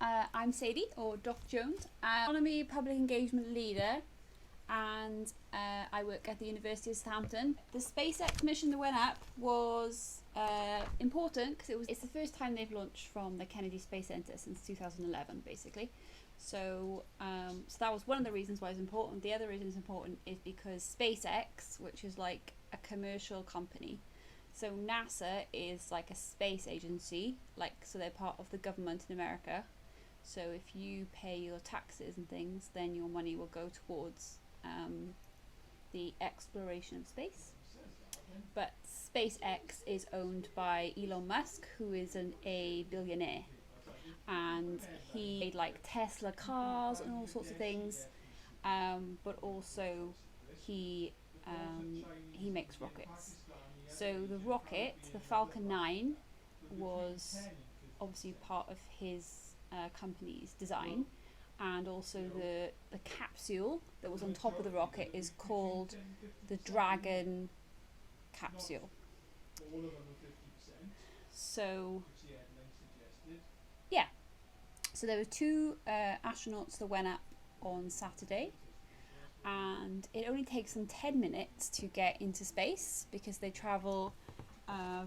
I'm Sadie, or Doc Jones. I'm a public engagement leader, and I work at the University of Southampton. The SpaceX mission that went up was important because it's the first time they've launched from the Kennedy Space Center since 2011, basically. So that was one of the reasons why it's important. The other reason it's important is because SpaceX, which is like a commercial company, so NASA is like a space agency, so they're part of the government in America. So if you pay your taxes and things, then your money will go towards the exploration of space. But SpaceX is owned by Elon Musk, who is a billionaire, and he made like Tesla cars and all sorts of things, but also he makes rockets. So the rocket, the Falcon 9, was obviously part of his company's design, and also the capsule that was on top of the rocket is called the Dragon capsule. So so there were two astronauts that went up on Saturday, and it only takes them 10 minutes to get into space because they travel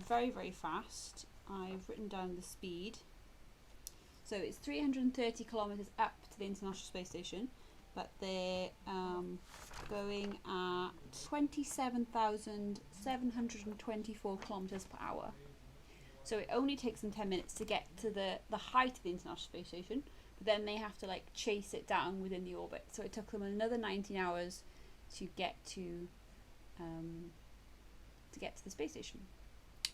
very, very fast. I've written down the speed. So it's 330 kilometers up to the International Space Station, but they're going at 27,724 kilometers per hour. So it only takes them 10 minutes to get to the height of the International Space Station, but then they have to chase it down within the orbit. So it took them another 19 hours to get to the space station.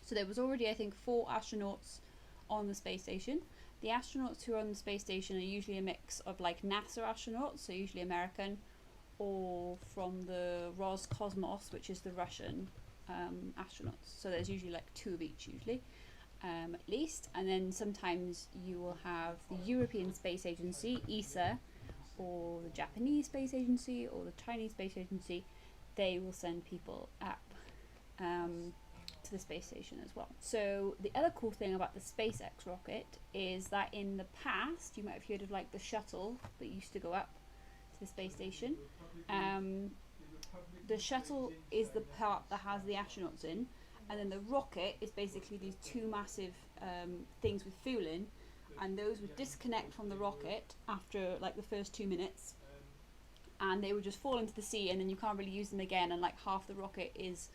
So there was already, I think, 4 astronauts on the space station. The astronauts who are on the space station are usually a mix of NASA astronauts, so usually American, or from the Roscosmos, which is the Russian astronauts. So there's usually 2 of each usually. At least, and then sometimes you will have the European Space Agency, ESA, or the Japanese Space Agency, or the Chinese Space Agency. They will send people up to the space station as well. So the other cool thing about the SpaceX rocket is that in the past, you might have heard of the shuttle that used to go up to the space station. The shuttle is the part that has the astronauts in, and then the rocket is basically these 2 massive things with fuel in, and those would disconnect from the rocket after the first 2 minutes, and they would just fall into the sea, and then you can't really use them again, and half the rocket is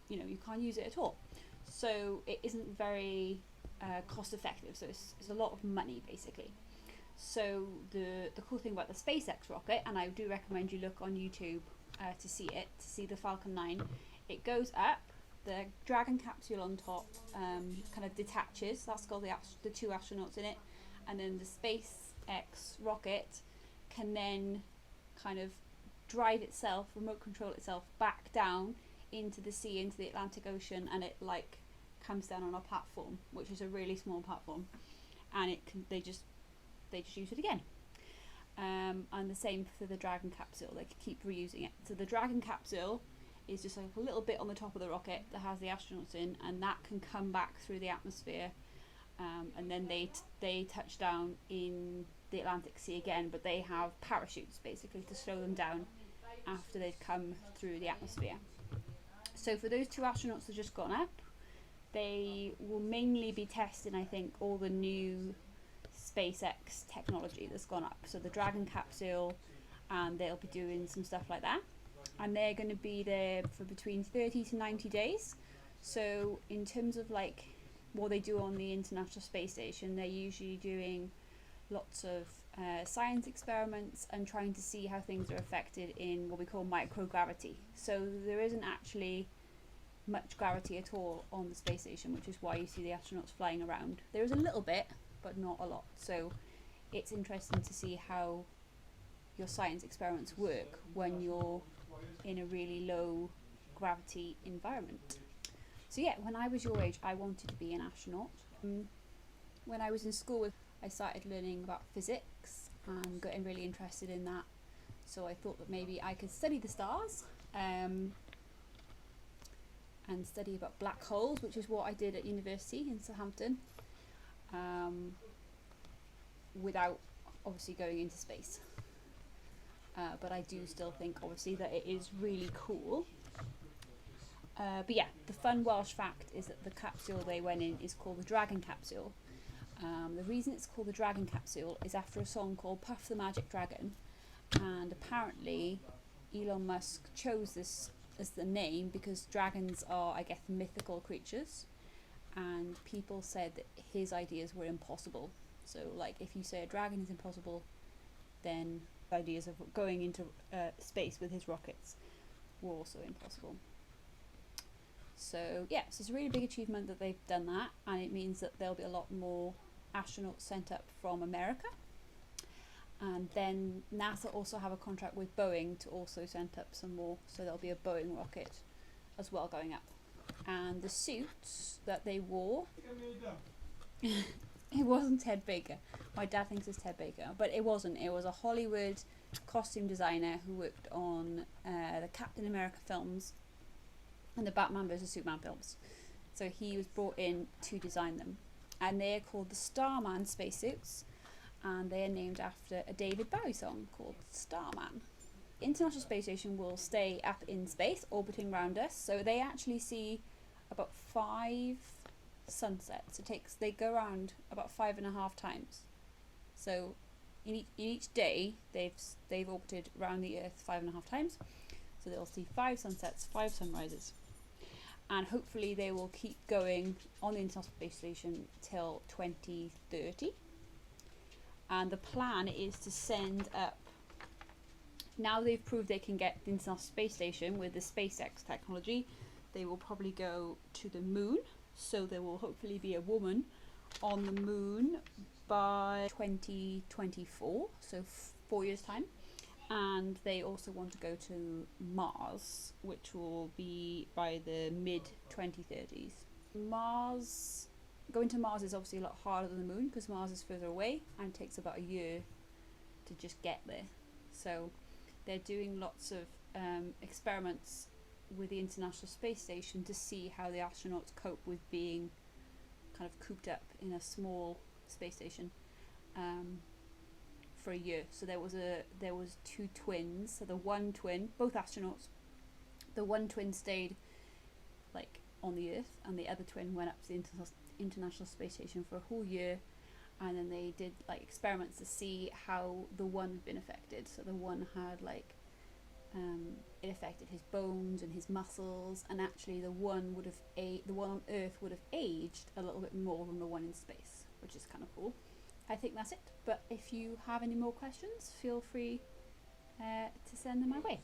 you can't use it at all. So it isn't very cost effective, so it's a lot of money basically. So the cool thing about the SpaceX rocket, and I do recommend you look on YouTube to see the Falcon 9. It goes up, the Dragon capsule on top kind of detaches. That's got the 2 astronauts in it, and then the SpaceX rocket can then kind of drive itself, remote control itself back down into the sea, into the Atlantic Ocean, and it comes down on a platform, which is a really small platform, and they just use it again. And the same for the Dragon capsule, they can keep reusing it. So the Dragon capsule is just a little bit on the top of the rocket that has the astronauts in, and that can come back through the atmosphere, and then they touch down in the Atlantic Sea again, but they have parachutes basically to slow them down after they've come through the atmosphere. So for those 2 astronauts that just gone up, they will mainly be testing, I think, all the new SpaceX technology that's gone up. So the Dragon capsule, and they'll be doing some stuff like that. And they're going to be there for between 30 to 90 days. So in terms of what they do on the International Space Station, they're usually doing lots of science experiments and trying to see how things are affected in what we call microgravity. So there isn't actually much gravity at all on the space station, which is why you see the astronauts flying around. There is a little bit, but not a lot. So it's interesting to see how your science experiments work when you're in a really low gravity environment. So when I was your age, I wanted to be an astronaut. When I was in school, I started learning about physics and getting really interested in that. So I thought that maybe I could study the stars and study about black holes, which is what I did at university in Southampton. without obviously going into space. But I do still think obviously that it is really cool. But yeah, the fun Welsh fact is that the capsule they went in is called the Dragon Capsule. The reason it's called the Dragon Capsule is after a song called Puff the Magic Dragon, and apparently Elon Musk chose this as the name because dragons are, I guess, mythical creatures, and people said that his ideas were impossible. So like if you say a dragon is impossible, then ideas of going into space with his rockets were also impossible. So yeah, so it's a really big achievement that they've done that, and it means that there'll be a lot more astronauts sent up from America. And then NASA also have a contract with Boeing to also send up some more, so there'll be a Boeing rocket as well going up. And the suits that they wore, it wasn't Ted Baker. My dad thinks it's Ted Baker, but it wasn't. It was a Hollywood costume designer who worked on the Captain America films and the Batman vs Superman films. So he was brought in to design them, and they're called the Starman spacesuits, and they are named after a David Bowie song called Starman. The International Space Station will stay up in space, orbiting around us, so they actually see about 5 sunsets. They go around about 5.5 times. So in each day they've orbited around the Earth 5.5 times. So they'll see 5 sunsets, 5 sunrises. And hopefully they will keep going on the International Space Station till 2030. And the plan is to send up, now they've proved they can get the International Space Station with the SpaceX technology, they will probably go to the moon. So there will hopefully be a woman on the moon by 2024, so 4 years time. And they also want to go to Mars, which will be by the mid-2030s. Going to Mars is obviously a lot harder than the moon because Mars is further away and it takes about a year to just get there. So they're doing lots of experiments with the International Space Station to see how the astronauts cope with being kind of cooped up in a small space station for a year. So there was 2 twins. So the one twin, both astronauts, the one twin stayed like on the Earth, and the other twin went up to the International Space Station for a whole year, and then they did like experiments to see how the one had been affected. So the one had like it affected his bones and his muscles, and actually the one on Earth would have aged a little bit more than the one in space, which is kind of cool. I think that's it, but if you have any more questions, feel free to send them my way.